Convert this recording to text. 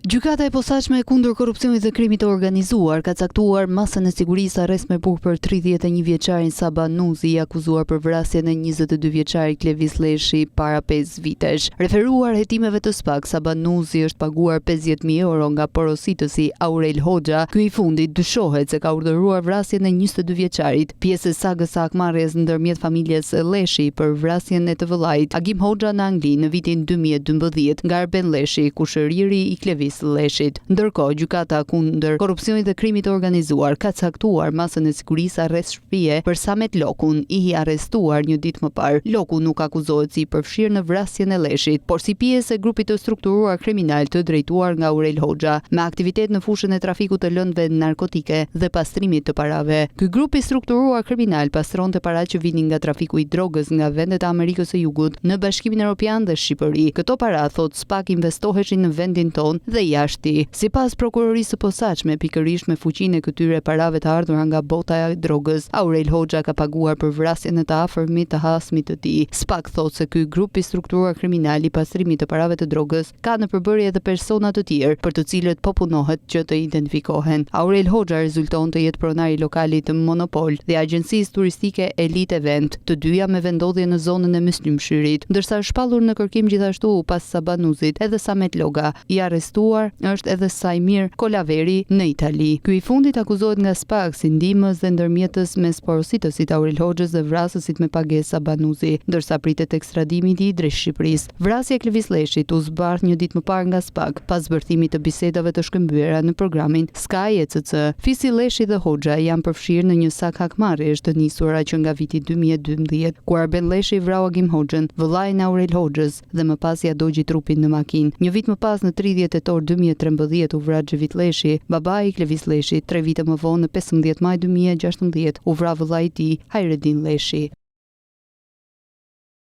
Gjykata e posaçme kundër korrupsionit dhe krimit të organizuar ka caktuar masën e sigurisë arrest me burg për 31 vjeçarin Saba Nuzi, i akuzuar për vrasjen e 22 vjeçarit Klevis Leshi para 5 vitesh. Referuar hetimeve të SPAK, Saba Nuzi është paguar 50.000 euro nga porositësi Aurel Hoxha. Ky i fundit dyshohet se ka urdhëruar vrasjen e 22 vjeçarit, pjesë e sagës së hakmarrjes ndërmjet familjes Leshi për vrasjen e të vëllait Agim Hoxha në Angli në vitin 2012 nga Arben Leshi, kushëriri i Klevis Leshit. Ndërkohë, gjykata kundër korrupsionit dhe krimit të organizuar ka caktuar masën e sigurisë arrest shtëpie për Samet Lokun, i arrestuar një ditë më parë. Loku nuk akuzohet si përfshirë në vrasjen e Leshit, por si pjesë e grupit të strukturuar kriminal të drejtuar nga Aurel Hoxha, me aktivitet në fushën e trafikut të lëndëve narkotike dhe pastrimit të parave. Ky grup i strukturuar kriminal pastronte para që vinin nga trafiku i drogës nga vendet e Amerikës së Jugut në Bashkimin Evropian dhe Shqipëri. Këto para, thot SPAK, investoheshin në vendin ton dhe jashti. Sipas prokurorisë së posaçme, pikërisht me fuqinë e këtyre parave të ardhura nga bota e drogës, Aurel Hoxha ka paguar për vrasjen e të afërmit të hasmit të tij. SPAK thotë se ky grup i strukturuar kriminal i pastrimit të parave të drogës ka në përbërje edhe persona të tjerë, për të cilët po punohet që të identifikohen. Aurel Hoxha rezulton të jetë pronari lokalit të Monopol dhe agjencisë turistike Elite Event, të dyja me vendodhje në zonën e Myslimshyrit, ndërsa është shpallur në kërkim gjithashtu pas Sabanuzit edhe Samet Loga, i arrestuar është edhe Sajmir Kolaveri në Itali. Ky i fundit akuzohet nga SPAK si ndihmës dhe ndërmjetës mes porositësit Aurel Hoxhës dhe vrasësit me pagesë Sabanuzi, ndërsa pritet ekstradimi i tij drejt Shqipërisë. Vrasja e Klevis Leshit u zbardh një ditë më parë nga SPAK pas zbërthimit të bisedave të shkëmbyera në programin Sky ECC. Fisi Leshi dhe Hoxha janë përfshirë në një sak hakmarrjesh të nisura që nga viti 2012, ku Arben Leshi vrau Agim Hoxhën, vëllain e Aurel Hoxhës, dhe më pas ja dogji trupin në makinë. Një vit më pas, në 30 tetor 2013 u vra Xhevit Leshi, babai i Klevis Leshit. 3 vite më vonë, në 15 maj 2016, u vra vëllai i tij, Hajredin Leshi.